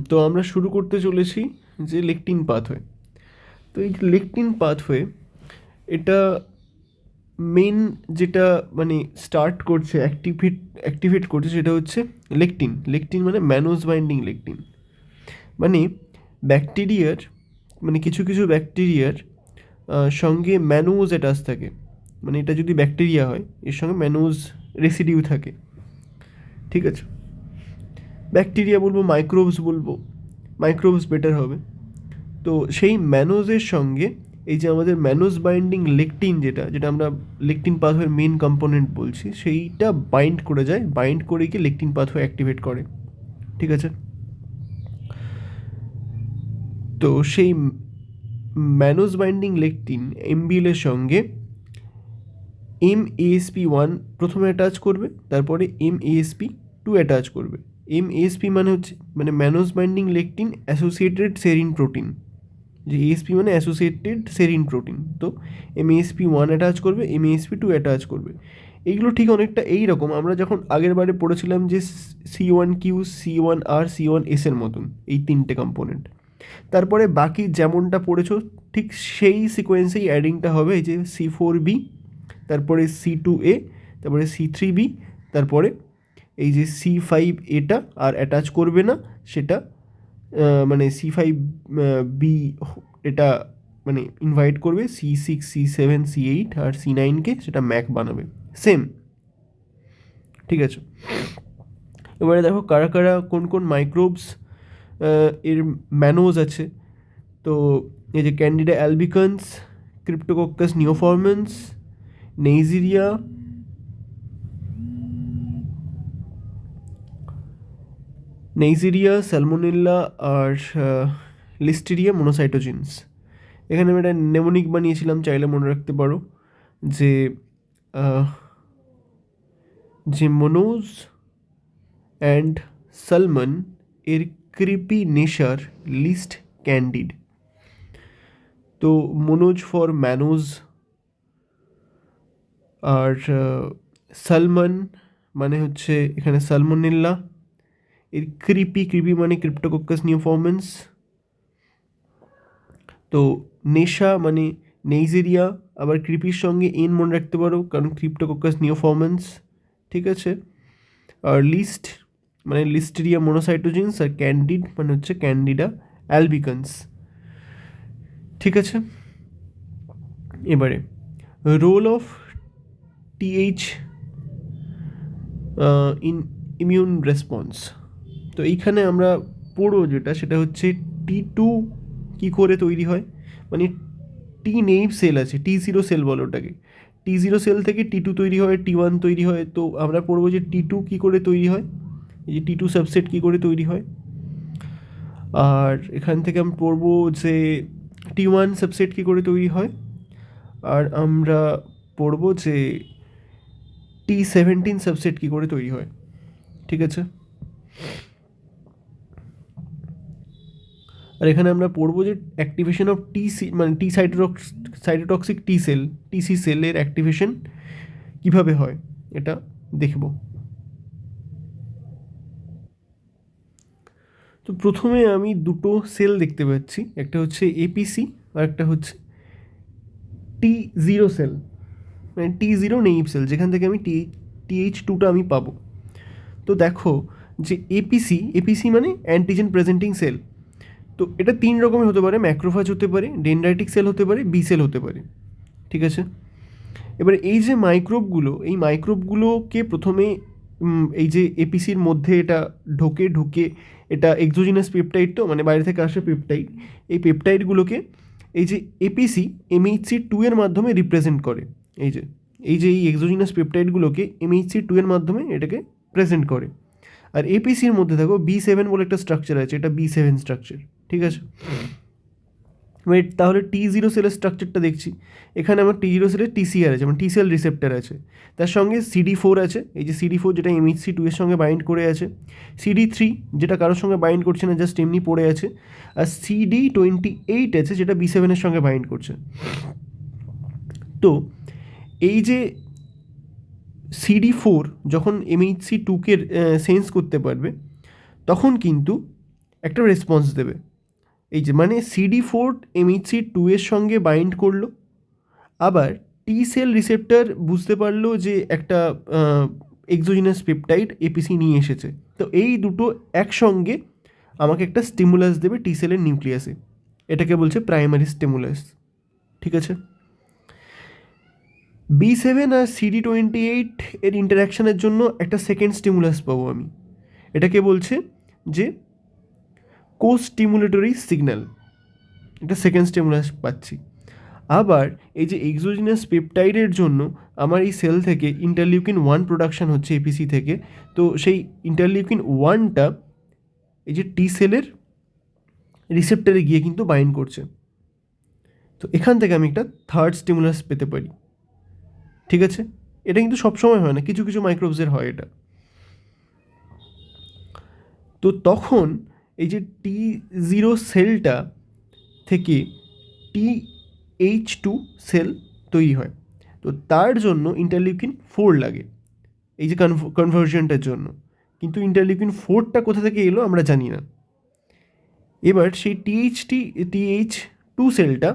তো আমরা শুরু করতে চলেছি যে লেকটিন পাথওয়ে। তো এই লেকটিন পাথওয়ে এটা মেন যেটা মানে স্টার্ট করছে অ্যাক্টিভেট করছে সেটা হচ্ছে লেকটিন। লেকটিন মানে ম্যানোজ বাইন্ডিং লেকটিন, মানে ব্যাকটেরিয়ার, মানে কিছু কিছু ব্যাকটেরিয়ার সঙ্গে ম্যানোজ অ্যাটাচ থাকে। মানে এটা যদি ব্যাকটেরিয়া হয় এর সঙ্গে ম্যানোজ রেসিডিউ থাকে, ঠিক আছে। ব্যাকটেরিয়া বলবো, মাইক্রোবস বলবো, মাইক্রোবস বেটার হবে। তো সেই ম্যানোজের সঙ্গে এই যে আমাদের ম্যানোজ বাইন্ডিং লেকটিন, যেটা যেটা আমরা লেকটিন পাথওয়ের মেন কম্পোনেন্ট বলছি, সেইটা বাইন্ড করে যায়, বাইন্ড করে গিয়ে লেকটিন পাথওয়ে অ্যাক্টিভেট করে, ঠিক আছে। তো সেই ম্যানোজ বাইন্ডিং লেকটিন এমবিএলের সঙ্গে MASP1 প্রথমে অ্যাটাচ করবে, তারপরে MASP2 অ্যাটাচ করবে। MASP মানে হচ্ছে মানে mannose binding lectin associated serine protein, যে এএসপি মানে অ্যাসোসিয়েটেড সেরিন প্রোটিন। তো MASP1 অ্যাটাচ করবে, MASP2 অ্যাটাচ করবে। এইগুলো ঠিক অনেকটা এই রকম আমরা যখন আগের বারে পড়েছিলাম যে C1Q, C1R, C1S এর মতন এই তিনটে কম্পোনেন্ট। তারপরে বাকি যেমনটা পড়েছো ঠিক সেই সিকোয়েন্সেই অ্যাডিংটা হবে, এই যে C4B, তারপরে C2A, তারপরে C3B, তারপরে এই যে C5A আর অ্যাটাচ করবে না, সেটা মানে C5B এটা মানে ইনভাইট করবে C6, C7, C8 আর C9কে, সেটা ম্যাক বানাবে সেম, ঠিক আছে। এবারে দেখো কারা কারা কোন কোন মাইক্রোবস এর ম্যানোজ আছে। তো এই যে ক্যান্ডিডা অ্যালবিকান্স, ক্রিপ্টোকক্কাস নিওফরমেন্স, নেইজেরিয়া, স্যালমোনেল্লা আর লিস্টেরিয়া মোনোসাইটোজিনস। এখানে আমি একটা নেমোনিক বানিয়েছিলাম, চাইলে মনে রাখতে পারো যে যে মনোজ অ্যান্ড সালমন এর ক্রিপি নেশার লিস্ট ক্যান্ডিড। তো মনোজ ফর ম্যানোজ, আর সালমন মানে হচ্ছে এখানে সালমোনেল্লা, এর ক্রিপি মানে ক্রিপ্টোকক্কাস নিওফরমেন্স। তো নেশা মানে নেইজেরিয়া, আবার ক্রিপির সঙ্গে এন মনে রাখতে পারো কারণ ক্রিপ্টোকক্কাস নিওফরমেন্স, ঠিক আছে। আর লিস্ট মানে লিস্টেরিয়া মোনোসাইটোজিনস, আর ক্যান্ডিড মানে হচ্ছে ক্যান্ডিডা অ্যালবিকান্স, ঠিক আছে। এবারে role of TH in immune response. তো এইখানে আমরা পড়বো যেটা সেটা হচ্ছে T2 কী করে তৈরি হয়, মানে টি নেইভ সেল আছে, T0 সেল বলো ওটাকে, T0 সেল থেকে T2 তৈরি হয়, T1 তৈরি হয়। তো আমরা পড়বো যে T2 কী করে তৈরি হয়, এই যে T2 সাবসেট কী করে তৈরি হয়। আর এখান থেকে আমি পড়বো যে T1 সাবসেট কী করে তৈরি হয়। আর আমরা পড়বো যে T17 সাবসেট কী করে তৈরি হয়, ঠিক আছে। আর এখানে আমরা পড়বো যে অ্যাক্টিভেশন অফ মানে সাইটোটক্সিক টিসি সেলের অ্যাক্টিভেশন কীভাবে হয় এটা দেখব। তো প্রথমে আমি দুটো সেল দেখতে পাচ্ছি, একটা হচ্ছে এপিসি আর একটা হচ্ছে T0 সেল, মানে T0 নেইভ সেল, যেখান থেকে আমি TH2টা আমি পাবো। তো দেখো যে এপিসি মানে অ্যান্টিজেন প্রেজেন্টিং সেল। তো এটা তিন রকমের হতে পারে, ম্যাক্রোফাজ হতে পারে, ডেনড্রাইটিক সেল হতে পারে, বি সেল হতে পারে, ঠিক আছে। এবারে এই যে মাইক্রোবগুলো, এই মাইক্রোবগুলোকে প্রথমে এই যে এপিসির মধ্যে এটা ঢুকে এটা এক্সোজিনাস পেপটাইড, তো মানে বাইরে থেকে আসে পেপটাইড, এই পেপটাইডগুলোকে এই যে এপিসি MHC2 এর মাধ্যমে রিপ্রেজেন্ট করে। এই যে এই এক্সোজিনাস পেপটাইডগুলোকে MHC2 এর মাধ্যমে এটাকে প্রেজেন্ট করে। আর এপিসির মধ্যে দেখো B7 বলে একটা স্ট্রাকচার আছে, এটা B7 স্ট্রাকচার, ঠিক আছে। ওয়েট, তাহলে T0 সেলের স্ট্রাকচারটা দেখছি। এখানে আমার T0 সেলের TCR আছে, মানে T সেল রিসেপ্টার আছে, তার সঙ্গে CD4 আছে, এই যে CD4 যেটা MHC2 এর সঙ্গে বাইন্ড করে আছে, CD3 যেটা কারোর সঙ্গে বাইন্ড করছে না, জাস্ট এমনি পড়ে আছে, আর CD28 আছে যেটা B7 এর সঙ্গে বাইন্ড করছে। তো এই যে CD4 যখন MHC2কে সেন্স করতে পারবে, তখন কিন্তু একটা রেসপন্স দেবে। এই যে মানে CD4 MHC2 এর সঙ্গে বাইন্ড করলো, আবার টি সেল রিসেপ্টর বুঝতে পারলো যে একটা এক্সোজিনাস পেপটাইড এপিসি নিয়ে এসেছে, তো এই দুটো একসঙ্গে আমাকে একটা স্টিমুলাস দেবে টি সেলের নিউক্লিয়াসে, এটাকে বলছে প্রাইমারি স্টিমুলাস। ঠিক আছে, B7 আর CD28 এর ইন্টারাকশানের জন্য একটা সেকেন্ড স্টিমুলাস পাবো আমি, এটাকে বলছে যে কো স্টিমুলেটরি সিগন্যাল, একটা সেকেন্ড স্টিমুলাস পাচ্ছি। আবার এই যে এক্সোজিনাস পেপটাইডের জন্য আমার এই সেল থেকে ইন্টারলিউকিন-1 প্রোডাকশান হচ্ছে এপিসি থেকে, তো সেই ইন্টারলিউকিন-1টা এই যে টি সেলের রিসেপ্টারে গিয়ে কিন্তু বাইন্ড করছে। তো এখান থেকে আমি একটা থার্ড স্টিমুলাস পেতে পারি। ঠিক আছে, এটা কিন্তু সবসময় হয় না, কিছু কিছু মাইক্রোবসের হয় এটা। তো তখন এই যে T0 সেলটা থেকে TH2 সেল তৈরি হয়, তো তার জন্য ইন্টারলিউকিন-4 লাগে এই যে কনভার্জনটার জন্য, কিন্তু ইন্টারলিউকিন-4টা কোথা থেকে এলো আমরা জানি না। এবার সেই TH2 সেলটা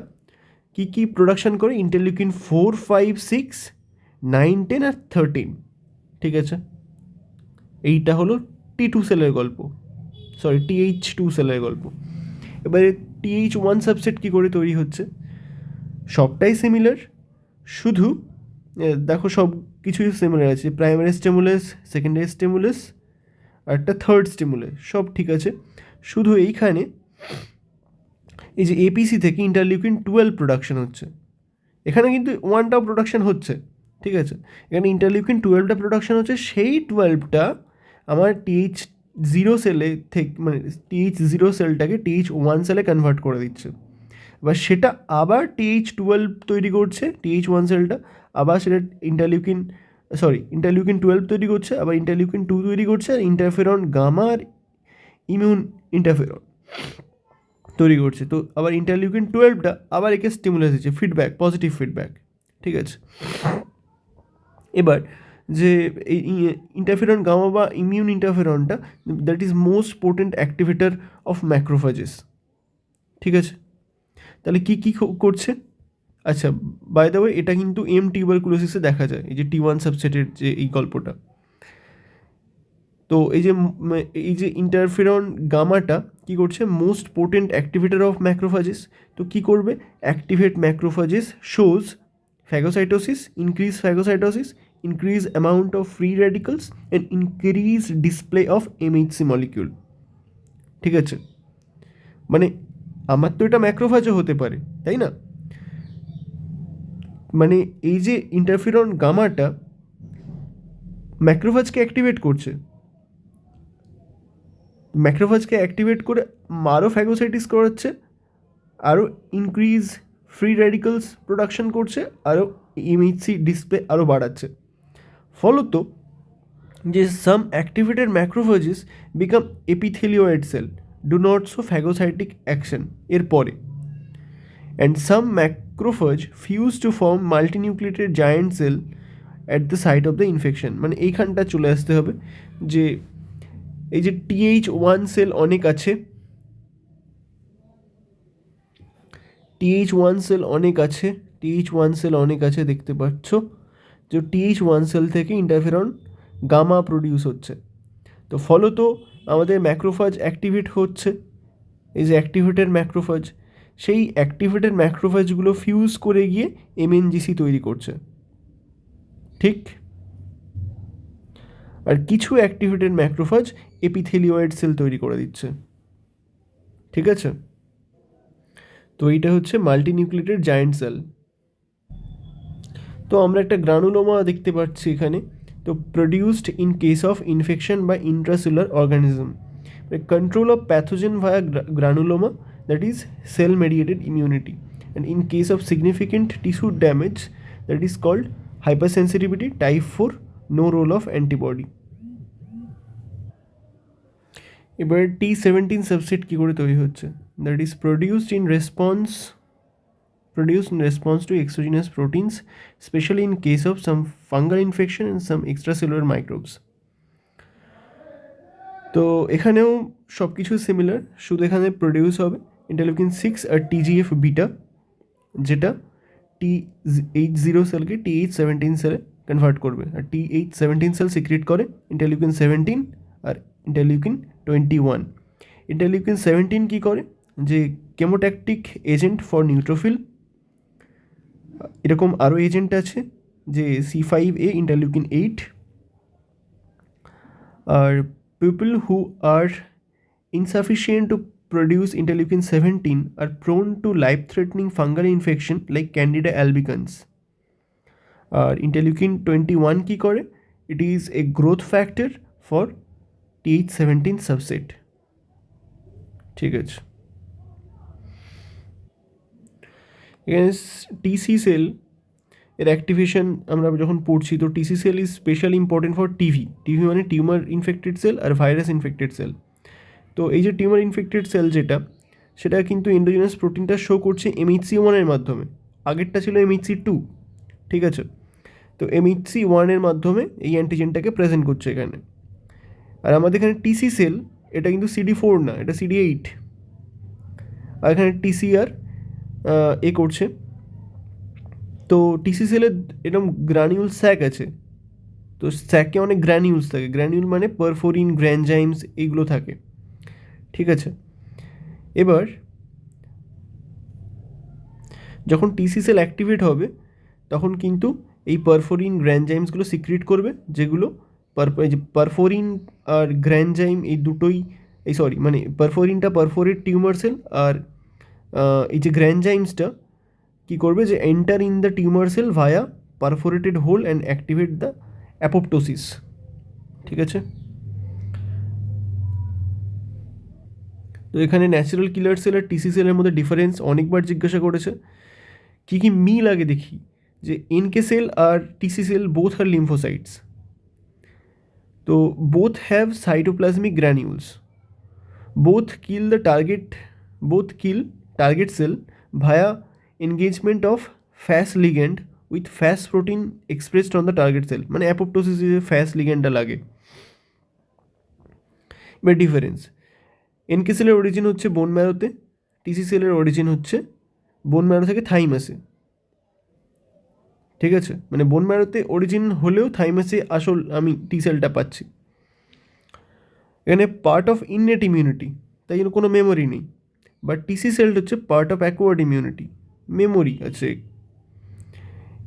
কী প্রোডাকশান করে, ইন্টারলিউকিন-4, 5, 6, 9, 10 আর 13। ঠিক আছে, এইটা হলো T2 সেলের গল্প, TH2 সেলের গল্প। এবারে TH1 সাবসেট কী করে তৈরি হচ্ছে, সবটাই সিমিলার, শুধু দেখো সব কিছুই সিমিলার আছে, প্রাইমারি স্টিমুলাস, সেকেন্ডারি স্টিমুলাস আর একটা থার্ড স্টিমুলাস, সব ঠিক আছে। শুধু এইখানে এই যে এপিসি থেকে ইন্টারলিউকিন-12 প্রোডাকশন হচ্ছে, এখানে কিন্তু 1টাও প্রোডাকশন হচ্ছে। ঠিক আছে, এখানে ইন্টারলিউকিন-12টা প্রোডাকশন হচ্ছে, সেই 12টা আমার TH0 সেলে থেকে মানে TH0 সেলটাকে TH1 সেলে কনভার্ট করে দিচ্ছে। এবার সেটা আবার TH12 তৈরি করছে, TH1 সেলটা আবার সেটা ইন্টারলিউকিন-12 তৈরি করছে, আবার ইন্টারলিউকিন-2 তৈরি করছে, আর ইন্টারফেরন গামা আর ইমিউন ইন্টারফেরন তৈরি করছে। তো আবার ইন্টারলিউকিন-12টা আবার একে স্টিমুলাস দিচ্ছে, ফিডব্যাক, পজিটিভ ফিডব্যাক। ঠিক আছে, এবার যে এই ইন্টারফেরন গামা বা ইমিউন ইন্টারফেরনটা, that is most potent activator of macrophages. ঠিক আছে, তাহলে কী কী করছে, আচ্ছা বাই দ্য ওয়ে এটা কিন্তু টিউবারকুলোসিসে দেখা যায়, এই যে T1 সাবসেটের যে এই গল্পটা। তো এই যে ইন্টারফেরন গামাটা কী করছে, most potent activator of macrophages. তো কী করবে, activate macrophages, shows phagocytosis, increase phagocytosis, increase amount of free radicals and increase display of MHC molecule। ঠিক আছে, মানে আমার তো এটা ম্যাক্রোফেজও হতে পারে, তাই না? মানে এই যে ইন্টারফেরন গামাটা ম্যাক্রোফেজকে অ্যাক্টিভেট করছে, ম্যাক্রোফেজকে অ্যাক্টিভেট করে আরও ফ্যাগোসাইটিস করাচ্ছে, আরও ইনক্রিজ ফ্রি র্যাডিক্যালস প্রোডাকশন করছে, আরও এমএইচসি ডিসপ্লে আরও বাড়াচ্ছে। ফলত যে some activated macrophages become epithelioid cell do not show phagocytic action এর পরে, and some macrophage fuse to form multinucleated giant cell at the site of the infection. মানে এইখানটা চলে আসতে হবে যে এই যে TH1 সেল অনেক আছে, TH1 সেল অনেক আছে, TH1 সেল অনেক আছে, দেখতে পাচ্ছ যে TH1 সেল থেকে ইন্টারফেরন গামা প্রডিউস হচ্ছে। তো ফলত আমাদের ম্যাক্রোফাজ অ্যাক্টিভেট হচ্ছে, এই যে অ্যাক্টিভেটেড ম্যাক্রোফাজ, সেই অ্যাক্টিভেটেড ম্যাক্রোফাজগুলো ফিউজ করে গিয়ে MNGC তৈরি করছে। ঠিক, আর কিছু অ্যাক্টিভেটেড ম্যাক্রোফাজ এপিথেলিওয়েড সেল তৈরি করে দিচ্ছে। ঠিক আছে, তো এইটা হচ্ছে মাল্টিনিউক্লিয়েটেড জায়েন্ট সেল। তো আমরা একটা গ্রানুলোমা দেখতে পাচ্ছি এখানে, তো produced in case of infection by intracellular organism, control of pathogen via granuloma, that is cell mediated immunity, and in case of significant tissue damage that is called hypersensitivity type 4, no role of antibody. এবার T17 subset কী করে তৈরি হচ্ছে, that is produced in response to exogenous proteins, especially in case of some fungal infection and some extracellular microbes. তো এখানেও সব কিছু similar, শুধু এখানে প্রডিউস হবে ইন্টারলিউকিন 6 আর টিজিএফ বিটা, যেটা Th0 সেলকে Th17 সেলে কনভার্ট করবে। আর Th17 সেল সিক্রেট করে ইন্টারলিউকিন 17 আর ইন্টারলিউকিন 21। ইন্টারলিউকিন 17 কী করে, যে কেমোট্যাকটিক এজেন্ট ফর নিউট্রোফিল, এরকম আরও এজেন্ট আছে, যে C5a ইন্টারলিউকিন 8। আর people who are insufficient to produce interleukin 17 are prone to life-threatening fungal infection like Candida albicans. R interleukin 21 কী করে, it is a growth factor for Th17 subset। ঠিক আছে, এখানে TC sell এর activation আমরা যখন পড়ছি, তো TC cell is specially important for TV মানে টিউমার ইনফেক্টেড সেল আর ভাইরাস ইনফেক্টেড সেল। তো এই যে টিউমার ইনফেক্টেড সেল যেটা, সেটা কিন্তু এন্ডোজেনাস প্রোটিনটা শো করছে MHC1 এর মাধ্যমে, আগেরটা ছিল MHC2। ঠিক আছে, তো MHC1 এর মাধ্যমে এই অ্যান্টিজেনটাকে প্রেজেন্ট করছে এখানে। আর আমাদের এখানে টিসি সেল, এটা কিন্তু CD4 না, এটা CD8। আর এখানে TCR করছে। তো টিসি সেলের এরকম গ্রানিউল স্যাক আছে, তো স্যাকে অনেক গ্র্যানিউলস থাকে, গ্র্যানিউল মানে পারফোরিন, গ্র্যানজাইমস এইগুলো থাকে। ঠিক আছে, এবার যখন টিসি সেল অ্যাক্টিভেট হবে, তখন কিন্তু এই পারফোরিন গ্র্যানজাইমসগুলো সিক্রিট করবে, যেগুলো পারফোরিন আর গ্র্যানজাইম এই দুটোই, মানে পারফোরিনটা পারফোরেট টিউমার সেল, আর এই যে গ্র্যানজাইমসটা কী করবে, যে enter in the tumour cell via perforated hole and activate the apoptosis. ঠিক আছে, তো এখানে ন্যাচারাল কিলার সেল আর টিসি সেলের মধ্যে ডিফারেন্স অনেকবার জিজ্ঞাসা করেছে। কী কী মিল আগে দেখি, যে এনকে সেল আর টিসি সেল বোথ আর লিম্ফোসাইটস, তো both have cytoplasmic granules, both kill target cell via engagement of Fas ligand with Fas protein expressed on the target cell, মানে অ্যাপোপ্টোসিসে ফ্যাস লিগ্যান্ডটা লাগে। এবার ডিফারেন্স, এনকে সেলের অরিজিন হচ্ছে বোন ম্যারোতে, টিসি সেলের অরিজিন হচ্ছে বোন ম্যারো থেকে থাইমাসে। ঠিক আছে, মানে বোন ম্যারোতে অরিজিন হলেও থাইমাসে আসল আমি টি সেলটা পাচ্ছি। এখানে পার্ট অফ ইননেট ইমিউনিটি, তাই জন্য কোনো মেমোরি নেই, বাট টিসি সেলটা হচ্ছে part of acquired immunity, memory আছে।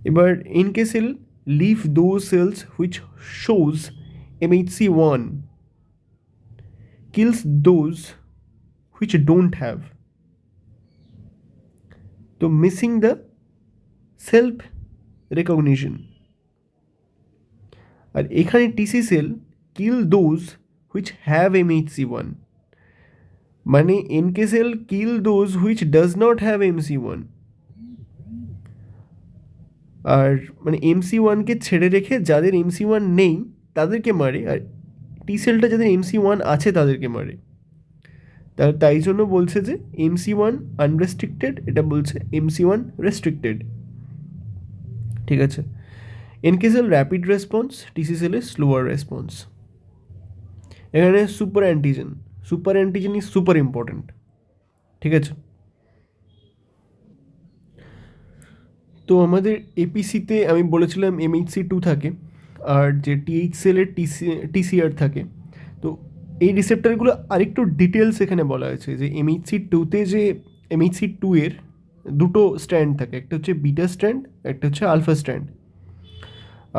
এবার NK cell leave those cells which shows MHC1, kills those which don't have, তো মিসিং দ্য সেলফ রেকগনিশন। আর এখানে TC cell kill those which have MHC1, মানে NK cell kill those which does not have MC1, আর মানে MC1কে ছেড়ে রেখে যাদের MC1 নেই তাদেরকে মারে, আর টি সেলটা যাদের MC1 আছে তাদেরকে মারে। তাই জন্য বলছে যে MC1 আনরেস্ট্রিক্টেড, এটা বলছে MC1 রেস্ট্রিক্টেড। ঠিক আছে, NK cell rapid response, TC সেলের স্লোয়ার রেসপন্স। এখানে super antigen is super important. ঠিক আছে, তো আমাদের এপিসিতে আমি বলেছিলাম MHC2 থাকে, আর যে TH সেলের TCR থাকে। তো এই রিসেপ্টারগুলো আরেকটু ডিটেলস এখানে বলা হয়েছে, যে MHC2তে যে MHC2 এর দুটো স্ট্র্যান্ড থাকে, একটা হচ্ছে বিটা স্ট্র্যান্ড, একটা হচ্ছে আলফা স্ট্র্যান্ড।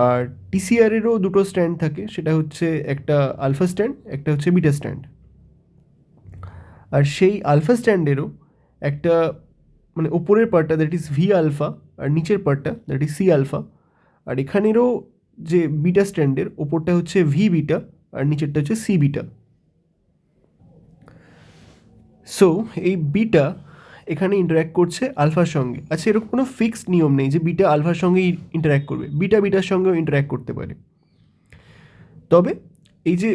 আর TCRেরও দুটো স্ট্র্যান্ড থাকে, সেটা হচ্ছে একটা আলফা স্ট্র্যান্ড, একটা হচ্ছে বিটা স্ট্র্যান্ড। আর সেই আলফা স্ট্র্যান্ডেরও একটা মানে ওপরের পার্টটা দ্যাট ইজ ভি আলফা, আর নিচের পার্টটা দ্যাট ইজ সি আলফা। আর এখানেরও যে বিটা স্ট্র্যান্ডের ওপরটা হচ্ছে ভি বিটা আর নিচেরটা হচ্ছে সি বিটা। সো এই বিটা এখানে ইন্টার্যাক্ট করছে আলফার সঙ্গে। আচ্ছা, এরকম কোনো ফিক্সড নিয়ম নেই যে বিটা আলফার সঙ্গেই ইন্টার্যাক্ট করবে, বিটার সঙ্গেও ইন্টার্যাক্ট করতে পারে। তবে এই যে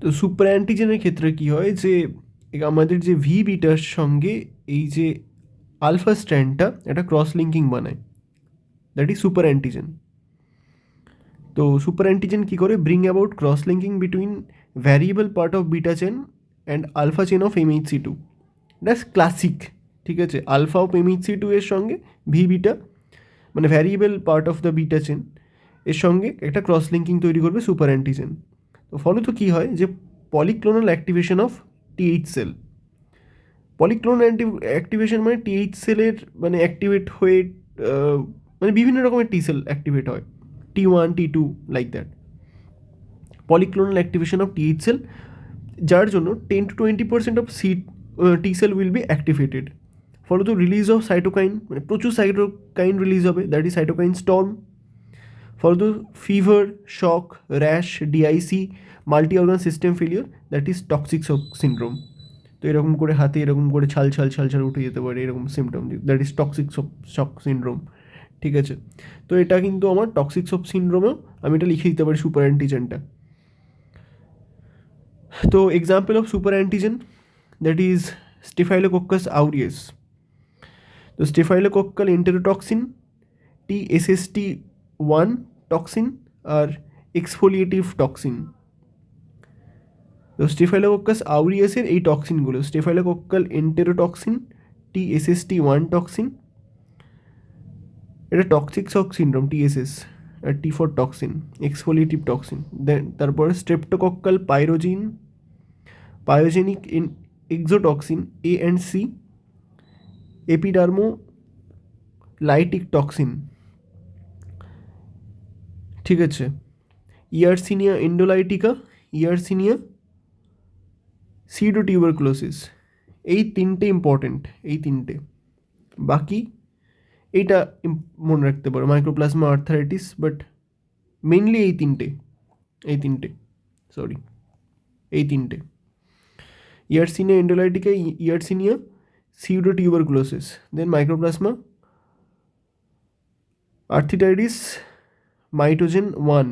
তো সুপার অ্যান্টিজেনের ক্ষেত্রে কী হয়, যে আমাদের যে ভি বিটার সঙ্গে এই যে আলফা স্ট্র্যান্ডটা একটা ক্রস লিঙ্কিং বানায়, দ্যাট ইজ সুপার অ্যান্টিজেন। তো সুপার অ্যান্টিজেন কী করে, bring about cross linking between variable part of beta chain and alpha chain of MHC2। That's classic, ঠিক আছে। আলফা অফ MHC2 এর সঙ্গে ভি বিটা মানে variable part of the beta chain এর সঙ্গে একটা ক্রস লিঙ্কিং তৈরি করবে সুপার অ্যান্টিজেন। তো ফলত কী হয় যে polyclonal activation of TH cell. Polyclonal activation মানে TH সেলের মানে অ্যাক্টিভেট হয়ে মানে বিভিন্ন রকমের টি সেল অ্যাক্টিভেট হয়, T1 T2 like that. Polyclonal activation of TH cell, যার জন্য 10-20% of T cell will be activated. ফলত রিলিজ অফ সাইটোকাইন, মানে প্রচুর সাইটোকাইন রিলিজ হবে, দ্যাট ইজ সাইটোকাইন স্টর্ম। ফলত fever, shock, rash, DIC, multi organ system failure, that is toxic shock syndrome. তো এরকম করে হাতে এরকম করে ছাল উঠে যেতে পারে, এরকম symptom, that is toxic shock syndrome, ঠিক আছে। তো এটা কিন্তু আমার টক্সিক শক সিনড্রোমেও আমি এটা লিখে দিতে পারি সুপার অ্যান্টিজেনটা। তো example of super antigen, that is Staphylococcus aureus. তো স্টেফাইলোকোক্কাল এন্টেরোটক্সিন, TSST1 টক্সিন আর এক্সফোলিয়েটিভ টক্সিন। তো স্টেফাইলোকোকাস আউরিয়াসের এই টক্সিনগুলো, স্টেফাইলোকোক্কাল এন্টেরোটক্সিন, TSST1 টক্সিন, এটা টক্সিক শক সিনড্রোম TSS, আর T4 toxin, exfoliative toxin. Then তারপরে streptococcal pyogenic exotoxin A and C, epidermolytic toxin, ঠিক আছে। ইয়ারসিনিয়া এন্ডোলাইটিকা, ইয়ারসিনিয়া সিডোটিউবারকুলোসিস, এই তিনটে ইম্পর্টেন্ট, এই তিনটে। বাকি এইটা মনে রাখতে পারো, মাইক্রোপ্লাজমা আর্থারাইটিস, বাট মেনলি এই তিনটে Yersinia enterocolitica, Yersinia pseudotuberculosis, then Mycoplasma arthritidis mitogen 1,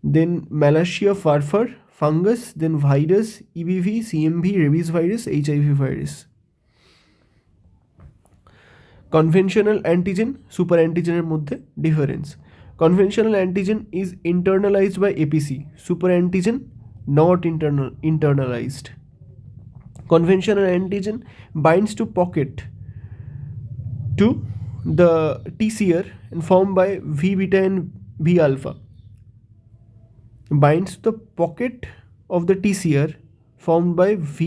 then Malassezia furfur fungus, then virus EBV, CMV, rabies virus, HIV virus. Conventional antigen super অ্যান্টিজেনের মধ্যে difference, conventional antigen is internalized by APC, super antigen not internalized. Conventional antigen binds to pocket to the TCR and formed by V beta and V alpha, binds to the pocket of the TCR formed by V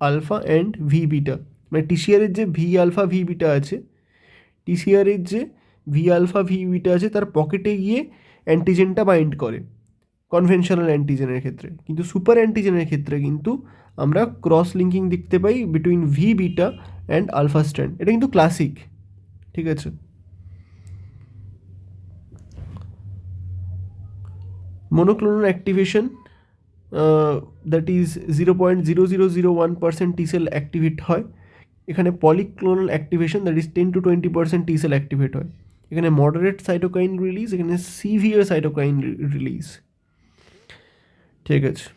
alpha and V beta, মানে TCR এর যে V alpha V beta আছে, TCR এর যে V alpha V beta আছে তার পকেটে গিয়ে অ্যান্টিজেনটা বাইন্ড করে কনভেনশনাল অ্যান্টিজেনের ক্ষেত্রে। কিন্তু সুপার অ্যান্টিজেনের ক্ষেত্রে কিন্তু আমরা ক্রস লিঙ্কিং দেখতে পাই between V beta and alpha strand. এটা কিন্তু ক্লাসিক, ঠিক আছে। Monoclonal activation, that is 0.0001% T cell activate হয়। এখানে polyclonal activation, that is 10-20% T cell activate হয়। এখানে মডারেট সাইটোকাইন রিলিজ, এখানে সিভিয়ার সাইটোকাইন রিলিজ, ঠিক আছে।